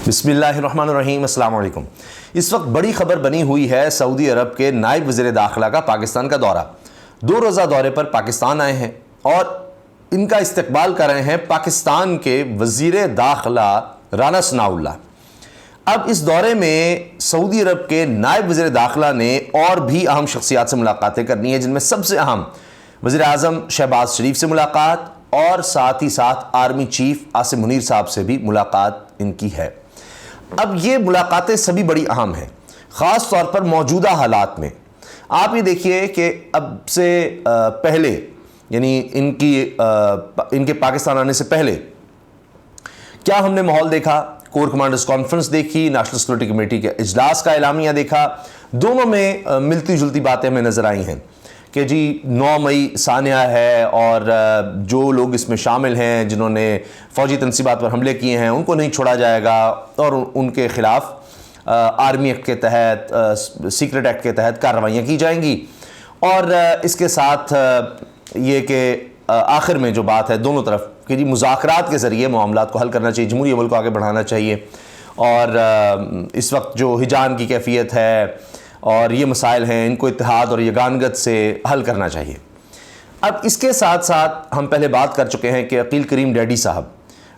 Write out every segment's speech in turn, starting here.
बिस्मिल्लाहिर्रहमानिर्रहीम, अस्सलाम वालेकुम। इस वक्त बड़ी खबर बनी हुई है सऊदी अरब के नायब वज़ीर दाखिला का पाकिस्तान का दौरा। 2 रोज़ा दौरे पर पाकिस्तान आए हैं और इनका इस्तकबाल कर रहे हैं पाकिस्तान के वज़ीर दाखिला राना सनाउल्लाह। अब इस दौरे में सऊदी अरब के नायब वज़ीर दाखिला ने और भी अहम शख्सियात से मुलाकातें करनी है, जिनमें सबसे अहम वज़ीर आज़म शहबाज शरीफ से मुलाकात और साथ ही साथ आर्मी चीफ आसिम मुनीर साहब से भी मुलाकात इनकी है। अब ये मुलाकातें सभी बड़ी अहम हैं, ख़ास तौर पर मौजूदा हालात में। आप ये देखिए कि अब से पहले, यानी इनके पाकिस्तान आने से पहले क्या हमने माहौल देखा, कोर कमांडर्स कॉन्फ्रेंस देखी, नेशनल सिक्योरिटी कमेटी के इजलास का एलामिया देखा। दोनों में मिलती जुलती बातें हमें नज़र आई हैं कि जी 9 मई सानिया है और जो लोग इसमें शामिल हैं जिन्होंने फ़ौजी तनसीबात पर हमले किए हैं उनको नहीं छोड़ा जाएगा और उनके ख़िलाफ़ आर्मी एक्ट के तहत, सीक्रेट एक्ट के तहत कार्रवाइयाँ की जाएंगी। और इसके साथ ये कि आखिर में जो बात है दोनों तरफ कि जी मुज़ाकरात के ज़रिए मामलात को हल करना चाहिए, जमहूरी अमल को आगे बढ़ाना चाहिए और इस वक्त जो हिजान की कैफियत है और ये मसाइल हैं इनको इत्तेहाद और यगानगत से हल करना चाहिए। अब इसके साथ साथ हम पहले बात कर चुके हैं कि अकील करीम डैडी साहब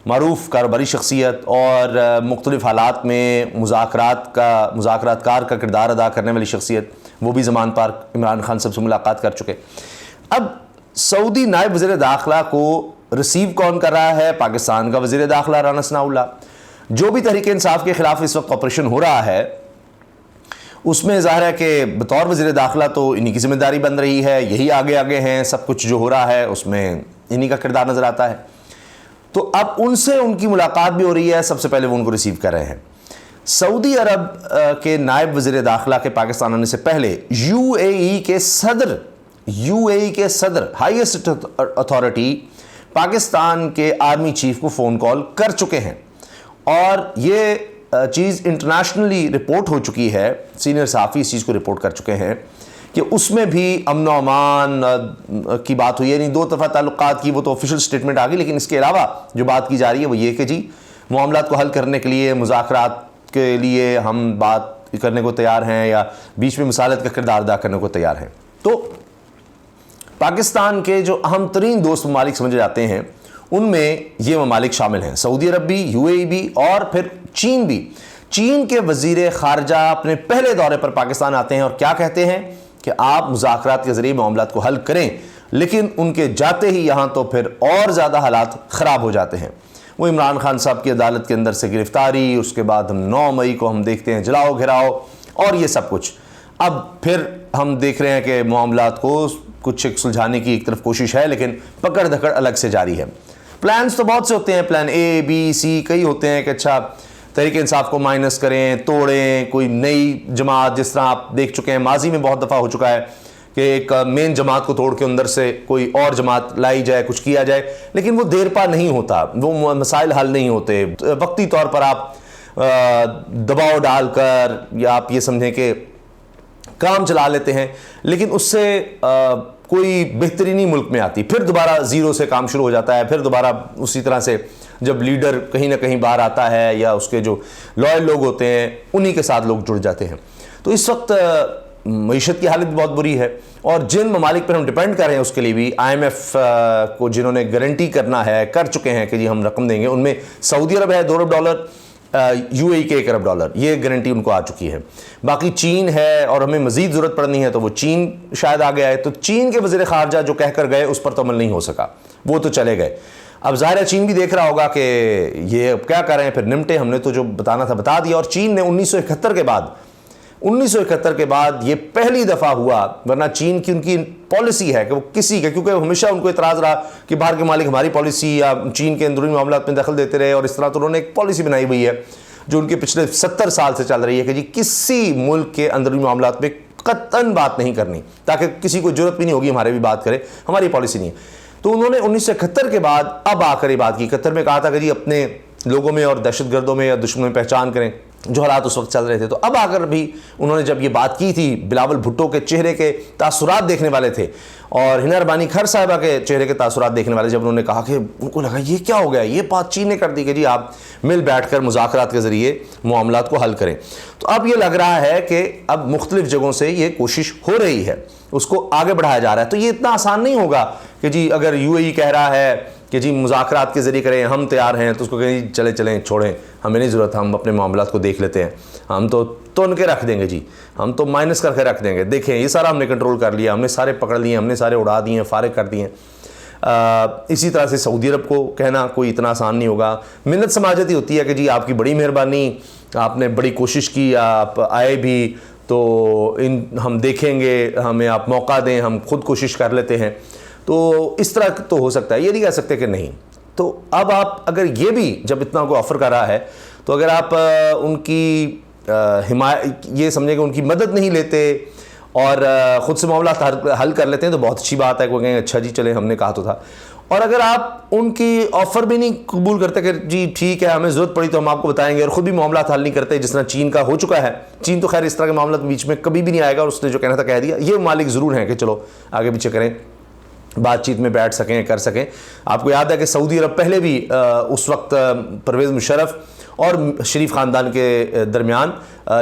मारूफ कारोबारी शख्सियत और मुख्तलिफ़ हालात में मुज़ाकरातकार का किरदार अदा करने वाली शख्सियत, वो भी ज़मान पार इमरान खान साहब से मुलाकात कर चुके। अब सऊदी नायब वज़ीर दाखिला को रिसीव कौन कर रहा है? पाकिस्तान का वज़ीर दाखिला राना सनाउल्लाह। जो भी तहरीक इंसाफ के ख़िलाफ़ इस वक्त ऑपरेशन हो रहा है उसमें ज़ाहिर है कि बतौर वज़ीर दाखिला तो इन्हीं की जिम्मेदारी बन रही है, यही आगे आगे हैं, सब कुछ जो हो रहा है उसमें इन्हीं का किरदार नज़र आता है। तो अब उनसे उनकी मुलाकात भी हो रही है, सबसे पहले वो उनको रिसीव कर रहे हैं। सऊदी अरब के नायब वज़ीर दाखिला के पाकिस्तान आने से पहले यूएई के सदर हाईएस्ट अथॉरिटी पाकिस्तान के आर्मी चीफ को फ़ोन कॉल कर चुके हैं और ये चीज़ इंटरनेशनली रिपोर्ट हो चुकी है। सीनियर सहाफ़ी इस चीज़ को रिपोर्ट कर चुके हैं कि उसमें भी अमन व अमान की बात हुई है, नहीं 2 तरफ़ा ताल्लुकात की, वो तो ऑफिशियल स्टेटमेंट आ गई। लेकिन इसके अलावा जो बात की जा रही है वो ये कि जी मामलात को हल करने के लिए, मुज़ाकरात के लिए हम बात करने को तैयार हैं या बीच में मुसालत का किरदार अदा करने को तैयार हैं। तो पाकिस्तान के जो अहम तरीन दोस्त ममालिक समझे जाते हैं उनमें ये ममालिक शामिल हैं, सऊदी अरब भी, यूएई भी और फिर चीन भी। चीन के वज़ीर ख़ारजा अपने पहले दौरे पर पाकिस्तान आते हैं और क्या कहते हैं कि आप मुज़ाकरात के ज़रिए मामलात को हल करें, लेकिन उनके जाते ही यहाँ तो फिर और ज़्यादा हालात ख़राब हो जाते हैं। वो इमरान खान साहब की अदालत के अंदर से गिरफ़्तारी, उसके बाद हम 9 मई को हम देखते हैं जलाओ घिराओ और ये सब कुछ। अब फिर हम देख रहे हैं कि मामलात को कुछ सुलझाने की एक तरफ कोशिश है, लेकिन पकड़ धकड़ अलग से जारी है। प्लान्स तो बहुत से होते हैं, प्लान ए बी सी कई होते हैं कि अच्छा तहरीक इंसाफ को माइनस करें, तोड़ें, कोई नई जमात, जिस तरह आप देख चुके हैं माजी में बहुत दफ़ा हो चुका है कि एक मेन जमात को तोड़ के अंदर से कोई और जमात लाई जाए, कुछ किया जाए, लेकिन वो देर पा नहीं होता, वो मसाइल हल नहीं होते। वक्ती तौर पर आप दबाव डालकर या आप ये समझें कि काम चला लेते हैं, लेकिन उससे कोई बेहतरी नहीं मुल्क में आती। फिर दोबारा ज़ीरो से काम शुरू हो जाता है, फिर दोबारा उसी तरह से जब लीडर कहीं ना कहीं बाहर आता है या उसके जो लॉयल लोग होते हैं उन्हीं के साथ लोग जुड़ जाते हैं। तो इस वक्त मईशत की हालत बहुत बुरी है और जिन ममालिक पर हम डिपेंड कर रहे हैं उसके लिए भी IMF को जिन्होंने गारंटी करना है कर चुके हैं कि जी हम रकम देंगे, उनमें सऊदी अरब है $2 अरब, यूएई के $1 अरब, ये गारंटी उनको आ चुकी है। बाकी चीन है और हमें मज़ीद ज़रूरत पड़नी है तो वो चीन शायद आ गया है। तो चीन के वज़ीर ख़ारजा जो कहकर गए उस पर तो अमल नहीं हो सका, वो तो चले गए। अब ज़ाहिर है चीन भी देख रहा होगा कि ये अब क्या कर रहे हैं, फिर निमटे, हमने तो जो बताना था बता दिया। और चीन ने 1971 के बाद ये पहली दफ़ा हुआ, वरना चीन की उनकी पॉलिसी है कि वो किसी के, क्योंकि हमेशा उनको इतराज़ रहा कि बाहर के मालिक हमारी पॉलिसी या चीन के अंदरूनी मामलात में दखल देते रहे और इस तरह, तो उन्होंने एक पॉलिसी बनाई हुई है जो उनके पिछले 70 साल से चल रही है कि जी किसी मुल्क के अंदरूनी मामलात में कतन बात नहीं करनी, ताकि किसी को जरूरत भी नहीं होगी हमारे भी बात करे, हमारी पॉलिसी नहीं है। तो उन्होंने 1971 के बाद अब आकर ये बात की, 71 में कहा था कि जी अपने लोगों में और दहशतगर्दों में या दुश्मनों में पहचान करें। जो हालात उस वक्त चल रहे थे। तो अब आकर भी उन्होंने जब ये बात की थी, बिलावल भुट्टो के चेहरे के तासुरात देखने वाले थे और हिना अरबानी खर साहिबा के चेहरे के तासुरात देखने वाले, जब उन्होंने कहा कि उनको लगा ये क्या हो गया, ये बात चीन ने कर दी कि जी आप मिल बैठकर मुज़ाकरात के ज़रिए मामलात को हल करें। तो अब ये लग रहा है कि अब मुख्तलिफ जगहों से ये कोशिश हो रही है, उसको आगे बढ़ाया जा रहा है। तो ये इतना आसान नहीं होगा कि जी अगर UAE कह रहा है कि जी मुज़ाकरात के ज़रिए करें, हम तैयार हैं, तो उसको कहें चले चलें, छोड़ें, हमें नहीं ज़रूरत, हम अपने मामलात को देख लेते हैं, हम तो उनके रख देंगे जी, हम तो माइनस करके रख देंगे, देखें ये सारा हमने कंट्रोल कर लिया, हमने सारे पकड़ लिए, हमने सारे उड़ा दिए, फारिग कर दिए। इसी तरह से सऊदी अरब को कहना कोई इतना आसान नहीं होगा। मिन्नत समाजती होती है कि जी आपकी बड़ी मेहरबानी, आपने बड़ी कोशिश की, आप आए भी, तो हम देखेंगे, हमें आप मौका दें, हम खुद कोशिश कर लेते हैं। तो इस तरह तो हो सकता है, ये नहीं कह सकते कि नहीं। तो अब आप अगर ये भी जब इतना को ऑफ़र कर रहा है, तो अगर आप उनकी हिमायत ये समझें कि उनकी मदद नहीं लेते और ख़ुद से मामला हल कर लेते हैं, तो बहुत अच्छी बात है। कोई कहेंगे अच्छा जी चलें, हमने कहा तो था। और अगर आप उनकी ऑफ़र भी नहीं कबूल करते कि जी ठीक है, हमें ज़रूरत पड़ी तो हम आपको बताएंगे, और ख़ुद भी मामला हल नहीं करते, जिस तरह चीन का हो चुका है। चीन तो खैर इस तरह के मामला बीच में कभी भी नहीं आएगा, और उसने जो कहना था कह दिया। ये मालिक ज़रूर हैं कि चलो आगे पीछे करें, बातचीत में बैठ सकें, कर सकें। आपको याद है कि सऊदी अरब पहले भी उस वक्त परवेज़ मुशर्रफ और शरीफ ख़ानदान के दरमियान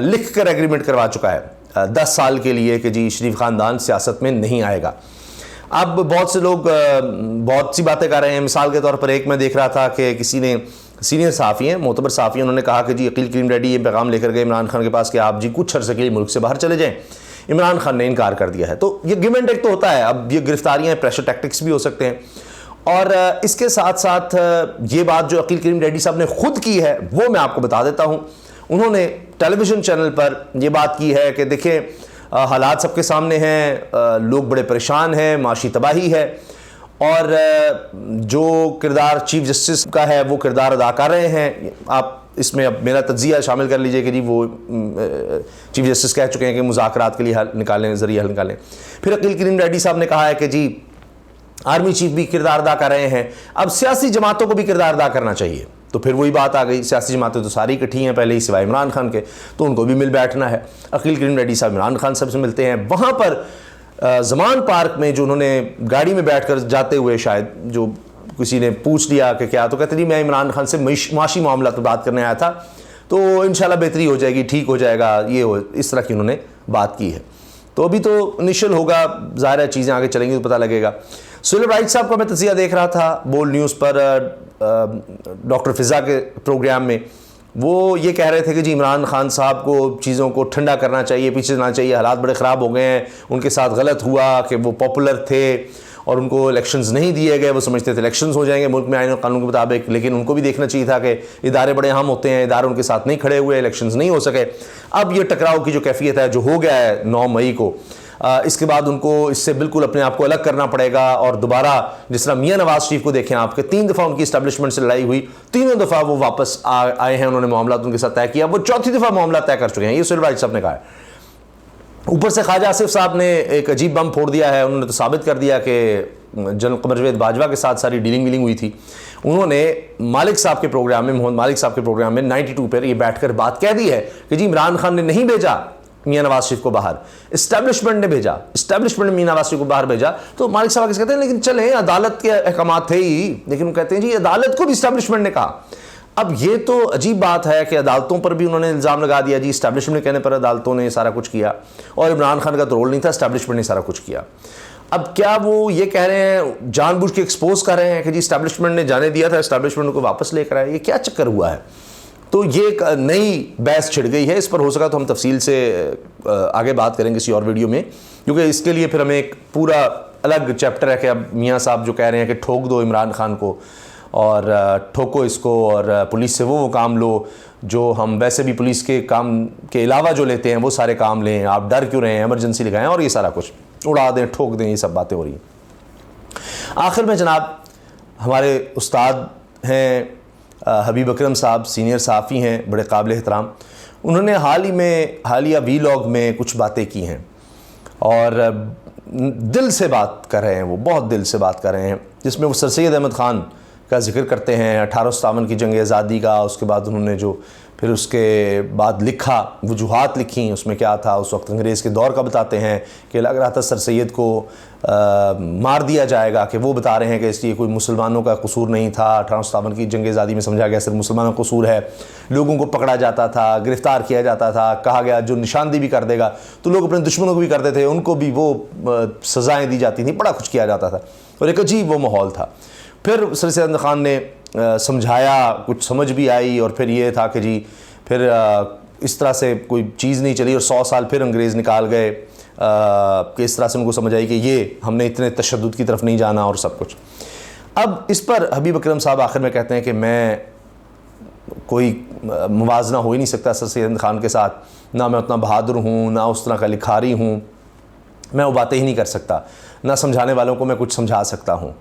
लिख कर एग्रीमेंट करवा चुका है 10 साल के लिए कि जी शरीफ ख़ानदान सियासत में नहीं आएगा। अब बहुत से लोग बहुत सी बातें कर रहे हैं। मिसाल के तौर पर एक मैं देख रहा था कि किसी ने, सीनियर सहाफ़ी हैं, मोतबर सहाफ़ी, उन्होंने कहा कि जी अकील करीम डैडी ये पैगाम लेकर गए इमरान खान के पास कि आप जी कुछ अर्से के लिए मुल्क से बाहर चले जाएँ। इमरान खान ने इनकार कर दिया है। तो ये गिव एंड टेक तो होता है। अब ये गिरफ्तारियाँ, प्रेशर टैक्टिक्स भी हो सकते हैं। और इसके साथ साथ ये बात जो अकील करीम डैडी साहब ने खुद की है वो मैं आपको बता देता हूँ। उन्होंने टेलीविज़न चैनल पर ये बात की है कि देखें हालात सबके सामने हैं, लोग बड़े परेशान हैं, माशी तबाही है, और जो किरदार चीफ जस्टिस का है वो किरदार अदा कर रहे हैं। आप इसमें अब मेरा तज्जिया शामिल कर लीजिए कि जी वो चीफ जस्टिस कह चुके हैं कि मुज़ाकरात के लिए हल निकालें, ज़रिए हल निकालें। फिर अकील करीम डैडी साहब ने कहा है कि जी आर्मी चीफ भी किरदार अदा कर रहे हैं, अब सियासी जमातों को भी किरदार अदा करना चाहिए। तो फिर वही बात आ गई, सियासी जमातें तो सारी इकट्ठी हैं पहले ही सिवाय इमरान खान के, तो उनको भी मिल बैठना है। अकील करीम डैडी साहब इमरान खान साहब से मिलते हैं। वहाँ पर ज़मान पार्क में जो उन्होंने गाड़ी में बैठकर जाते हुए शायद जो किसी ने पूछ लिया कि क्या, तो कहते जी मैं इमरान खान से माशी मामला तो बात करने आया था, तो इंशाल्लाह बेहतरी हो जाएगी, ठीक हो जाएगा, ये हो, इस तरह की उन्होंने बात की है। तो अभी तो इनिशियल होगा, ज़ाहिर है चीज़ें आगे चलेंगी तो पता लगेगा। सुहेल राइट साहब का मैं तज़किया देख रहा था बोल्ड न्यूज़ पर डॉक्टर फ़िज़ा के प्रोग्राम में। वो ये कह रहे थे कि जी इमरान खान साहब को चीज़ों को ठंडा करना चाहिए, पीछे जाना चाहिए, हालात बड़े ख़राब हो गए हैं, उनके साथ गलत हुआ कि वो पॉपुलर थे और उनको इलेक्शंस नहीं दिए गए। वो समझते थे इलेक्शंस हो जाएंगे मुल्क में आईन और कानून के मुताबिक, लेकिन उनको भी देखना चाहिए था कि इदारे बड़े अहम होते हैं, इदारे उनके साथ नहीं खड़े हुए, इलेक्शंस नहीं हो सके। अब ये टकराव की जो कैफियत है जो हो गया है 9 मई को, इसके बाद उनको इससे बिल्कुल अपने आप को अलग करना पड़ेगा। और दोबारा जिस तरह मियाँ नवाज शरीफ को देखें आपके, 3 दफ़ा उनकी इस्टेब्लिशमेंट से लड़ाई हुई, 3 दफ़ा वो वापस आए हैं, उन्होंने मामला उनके साथ तय किया, वो 4थी दफ़ा मामला तय कर चुके हैं, ये सुहेल राइट साहब ने कहा है। ऊपर से ख्वाजा आसिफ साहब ने एक अजीब बम फोड़ दिया है। उन्होंने तो साबित कर दिया कि जनरल कमर जवेद बाजवा के साथ सारी डीलिंग हुई थी। उन्होंने मालिक साहब के प्रोग्राम में, मोहम्मद मालिक साहब के प्रोग्राम में 92 पर ये बैठकर बात कह दी है कि जी इमरान खान ने नहीं भेजा मियाँ नवाज शरीफ को बाहर, इस्टेब्लिशमेंट ने भेजा, इस्टेब्लिशमेंट ने मियाँ नवाज शरीफ को बाहर भेजा। तो मालिक साहब कहते हैं लेकिन चले अदालत के अहकाम थे ही, लेकिन वो कहते हैं जी अदालत को भी इस्टेब्लिशमेंट ने कहा। अब ये तो अजीब बात है कि अदालतों पर भी उन्होंने इल्ज़ाम लगा दिया जी इस्टेब्लिशमेंट कहने पर अदालतों ने सारा कुछ किया, और इमरान खान का तो रोल नहीं था, इस्टेब्लिशमेंट ने सारा कुछ किया। अब क्या वो ये कह रहे हैं, जानबूझ के एक्सपोज कर रहे हैं कि जी इस्टेब्लिशमेंट ने जाने दिया था, इस्टेब्लिशमेंट को वापस लेकर आए? ये क्या चक्कर हुआ है? तो ये एक नई बहस छिड़ गई है। इस पर हो सका तो हम तफसील से आगे बात करेंगे किसी और वीडियो में, क्योंकि इसके लिए फिर हमें एक पूरा अलग चैप्टर है कि अब मियाँ साहब जो कह रहे हैं कि ठोक दो इमरान खान को और ठोको इसको और पुलिस से वो काम लो जो हम वैसे भी पुलिस के काम के अलावा जो लेते हैं वो सारे काम लें, आप डर क्यों रहे हैं, एमरजेंसी लगाएं और ये सारा कुछ उड़ा दें, ठोक दें, ये सब बातें हो रही हैं। आखिर में जनाब हमारे उस्ताद हैं हबीब अकरम साहब, सीनियर सहाफ़ी हैं, बड़े काबिल एहतराम। उन्होंने हालिया वीलॉग में कुछ बातें की हैं और दिल से बात कर रहे हैं, वो बहुत दिल से बात कर रहे हैं, जिसमें वो सर सैयद अहमद ख़ान का जिक्र करते हैं, 1857 की जंग आज़ादी का। उसके बाद उन्होंने जो फिर उसके बाद लिखा, वजूहात लिखी, उसमें क्या था उस वक्त अंग्रेज़ के दौर का बताते हैं कि लग रहा था सर सैयद को मार दिया जाएगा, कि वो बता रहे हैं कि इसलिए कोई मुसलमानों का कसूर नहीं था। 1857 की जंग आज़ादी में समझा गया सिर्फ मुसलमानों का कसूर है। लोगों को पकड़ा जाता था, गिरफ़्तार किया जाता था, कहा गया जो निशानदी भी कर देगा, तो लोग अपने दुश्मनों को भी करते थे, उनको भी वो सज़ाएँ दी जाती थी, बड़ा कुछ किया जाता था और एक अजीब वो माहौल था। फिर सर सैयद खान ने समझाया, कुछ समझ भी आई, और फिर ये था कि जी फिर इस तरह से कोई चीज़ नहीं चली और 100 साल फिर अंग्रेज़ निकाल गए कि इस तरह से उनको समझ आई कि ये हमने इतने तशद्दुद की तरफ नहीं जाना और सब कुछ। अब इस पर हबीब अकरम साहब आखिर में कहते हैं कि मैं कोई मुवाजना हो ही नहीं सकता सर सैयद खान के साथ, ना मैं उतना बहादुर हूँ, ना उस तरह का लिखारी हूँ, मैं वो बातें ही नहीं कर सकता, ना समझाने वालों को मैं कुछ समझा सकता हूँ,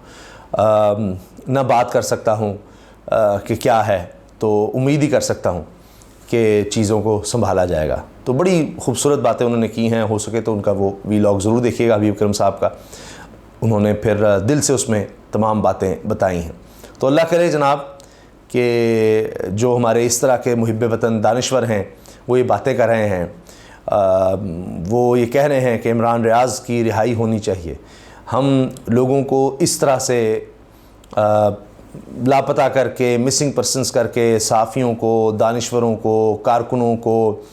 ना बात कर सकता हूँ कि क्या है, तो उम्मीद ही कर सकता हूँ कि चीज़ों को संभाला जाएगा। तो बड़ी खूबसूरत बातें उन्होंने की हैं, हो सके तो उनका वो वीलॉग ज़रूर देखिएगा हबीब अकरम साहब का। उन्होंने फिर दिल से उसमें तमाम बातें बताई हैं। तो अल्लाह करे जनाब कि जो हमारे इस तरह के मुहिब वतन दानिश्वर हैं वो ये बातें कर रहे हैं, वो ये कह रहे हैं कि इमरान रियाज़ की रिहाई होनी चाहिए। हम लोगों को इस तरह से लापता करके, मिसिंग पर्सनस करके, साफ़ियों को, दानिश्वरों को, कारकुनों को,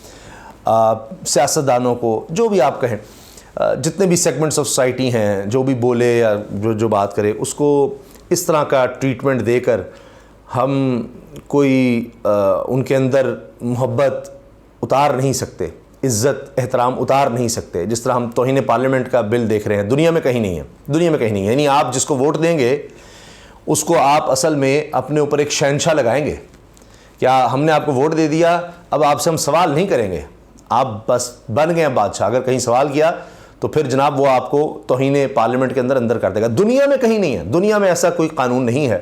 सियासतदानों को, जो भी आप कहें, जितने भी सेगमेंट्स ऑफ सोसाइटी हैं, जो भी बोले या जो बात करे, उसको इस तरह का ट्रीटमेंट देकर हम कोई उनके अंदर मोहब्बत उतार नहीं सकते, इज़्ज़त एहतराम उतार नहीं सकते। जिस तरह हम तौहीन पार्लियामेंट का बिल देख रहे हैं, दुनिया में कहीं नहीं है, दुनिया में कहीं नहीं है। यानी आप जिसको वोट देंगे उसको आप असल में अपने ऊपर एक शहंशाह लगाएंगे। क्या हमने आपको वोट दे दिया, अब आपसे हम सवाल नहीं करेंगे, आप बस बन गए बादशाह। अगर कहीं सवाल किया तो फिर जनाब वो आपको तौहीन पार्लियामेंट के अंदर कर देगा। दुनिया में कहीं नहीं है, दुनिया में ऐसा कोई कानून नहीं है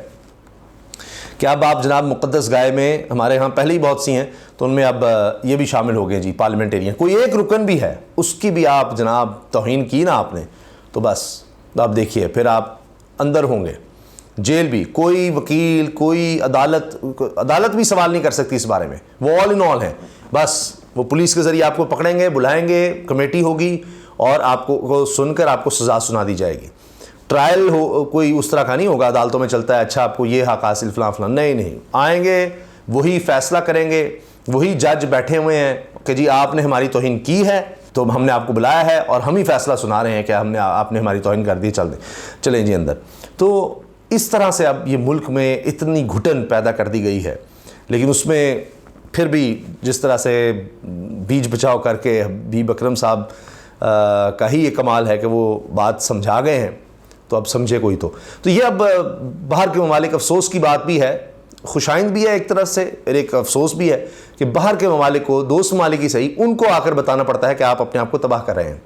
कि अब आप जनाब मुक़द्दस गाय में, हमारे यहाँ पहले ही बहुत सी हैं तो उनमें अब ये भी शामिल हो गए जी पार्लियामेंटेरियन, कोई एक रुकन भी है उसकी भी आप जनाब तौहीन की ना आपने, तो बस आप देखिए फिर आप अंदर होंगे, जेल भी। कोई वकील, कोई अदालत भी सवाल नहीं कर सकती इस बारे में, वो ऑल इन ऑल है। बस वो पुलिस के ज़रिए आपको पकड़ेंगे, बुलाएंगे, कमेटी होगी और आपको सुनकर आपको सज़ा सुना दी जाएगी। ट्रायल हो कोई उस तरह का नहीं होगा, अदालतों में चलता है अच्छा आपको ये हक हासिल फलां फलां, नहीं, आएंगे वही फैसला करेंगे, वही जज बैठे हुए हैं कि जी आपने हमारी तौहीन की है तो हमने आपको बुलाया है और हम ही फैसला सुना रहे हैं कि आपने हमारी तौहीन कर दी, चलें जी अंदर। तो इस तरह से अब ये मुल्क में इतनी घुटन पैदा कर दी गई है, लेकिन उसमें फिर भी जिस तरह से बीज बचाव करके हबीब अकरम साहब का ही ये कमाल है कि वो बात समझा गए हैं, तो अब समझे कोई तो ये अब बाहर के ममालिक, अफसोस की बात भी है, खुशाइंद भी है एक तरह से, एक अफसोस भी है कि बाहर के ममालिक को, दोस्त ममालिक ही सही, उनको आकर बताना पड़ता है कि आप अपने आप को तबाह कर रहे हैं।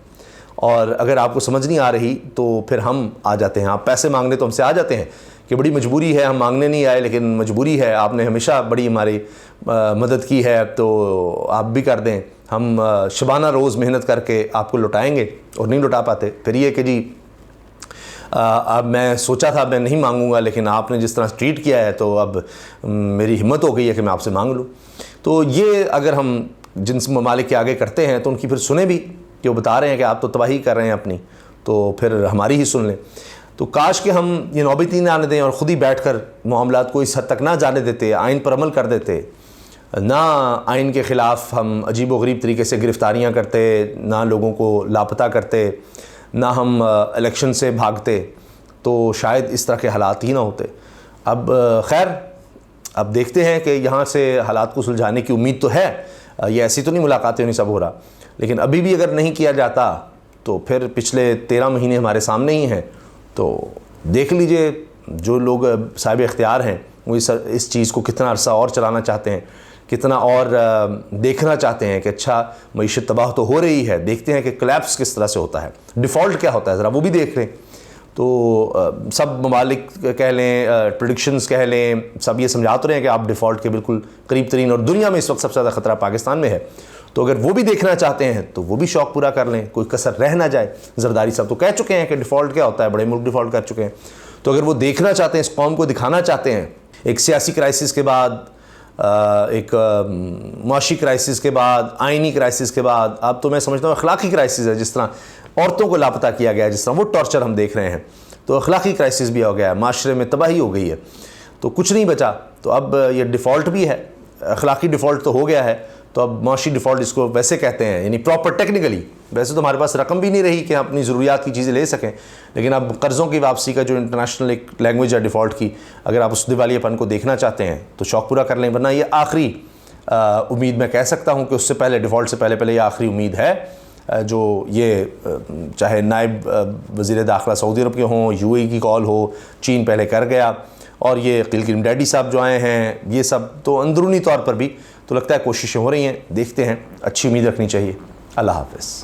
और अगर आपको समझ नहीं आ रही तो फिर हम आ जाते हैं, आप पैसे मांगने तो हमसे आ जाते हैं कि बड़ी मजबूरी है, हम मांगने नहीं आए लेकिन मजबूरी है, आपने हमेशा बड़ी हमारी मदद की है तो आप भी कर दें, हम शबाना रोज़ मेहनत करके आपको लौटाएंगे और नहीं लौटा पाते। फिर ये कि जी अब मैं सोचा था मैं नहीं मांगूंगा, लेकिन आपने जिस तरह ट्रीट किया है तो अब मेरी हिम्मत हो गई है कि मैं आपसे मांग लूँ। तो ये अगर हम जिन ममालिक के आगे करते हैं तो उनकी फिर सुने भी कि वो बता रहे हैं कि आप तो तबाही कर रहे हैं अपनी, तो फिर हमारी ही सुन लें। तो काश कि हम ये नौबत ही ना आने दें और ख़ुद ही बैठकर मामलात को इस हद तक ना जाने देते, आइन पर अमल कर देते, ना आइन के ख़िलाफ़ हम अजीब व गरीब तरीके से गिरफ़्तारियाँ करते, ना लोगों को लापता करते, ना हम इलेक्शन से भागते, तो शायद इस तरह के हालात ही ना होते। अब खैर अब देखते हैं कि यहाँ से हालात को सुलझाने की उम्मीद तो है, ये ऐसी तो नहीं मुलाकातें नहीं सब हो रहा, लेकिन अभी भी अगर नहीं किया जाता तो फिर पिछले 13 महीने हमारे सामने ही हैं। तो देख लीजिए जो लोग साहिब इख्तियार हैं वो इस चीज़ को कितना अरसा और चलाना चाहते हैं, कितना और देखना चाहते हैं कि अच्छा मईशत तबाह तो हो रही है, देखते हैं कि कोलैप्स किस तरह से होता है, डिफ़ॉल्ट क्या होता है, ज़रा वो भी देख लें। तो सब ममालिक कह लें, प्रेडिक्शंस कह लें, सब ये समझा तो रहे हैं कि आप डिफ़ॉल्ट के बिल्कुल करीब तरीन, और दुनिया में इस वक्त सबसे ज़्यादा ख़तरा पाकिस्तान में है। तो अगर वो भी देखना चाहते हैं तो वो भी शौक़ पूरा कर लें, कोई कसर रह ना जाए। जरदारी साहब तो कह चुके हैं कि डिफ़ॉल्ट क्या होता है, बड़े मुल्क डिफ़ॉल्ट कर चुके हैं। तो अगर वो देखना चाहते हैं, इस कौम को दिखाना चाहते हैं एक सियासी क्राइसिस के बाद एक माशी क्राइसिस के बाद, आइनी क्राइसिस के बाद, अब तो मैं समझता हूँ अखलाकी क्राइसिस है। जिस तरह औरतों को लापता किया गया है, जिस तरह वो टॉर्चर हम देख रहे हैं, तो अखलाकी क्राइसिस भी हो गया है, माशरे में तबाही हो गई है, तो कुछ नहीं बचा। तो अब ये डिफ़ॉल्ट भी है, अखलाकी डिफ़ॉल्ट तो हो गया है, तो अब माशी डिफ़ॉल्ट इसको वैसे कहते हैं, यानी प्रॉपर टेक्निकली। वैसे तो हमारे पास रकम भी नहीं रही कि हम अपनी ज़रूरियात की चीज़ें ले सकें, लेकिन अब कर्ज़ों की वापसी का जो इंटरनेशनल एक लैंग्वेज है डिफ़ॉल्ट की, अगर आप उस दिवालियापन को देखना चाहते हैं तो शौक़ पूरा कर लें, वरना ये आखिरी उम्मीद मैं कह सकता हूँ कि उससे पहले, डिफ़ॉल्ट से पहले ये आखिरी उम्मीद है जो ये चाहे नायब वज़ीर दाखिला सऊदी अरब के हों, यूएई की कॉल हो, चीन पहले कर गया, और ये किलकिन डैडी साहब जो आए हैं, ये सब तो अंदरूनी तौर पर भी तो लगता है कोशिशें हो रही हैं। देखते हैं, अच्छी उम्मीद रखनी चाहिए। अल्लाह हाफ़िज़।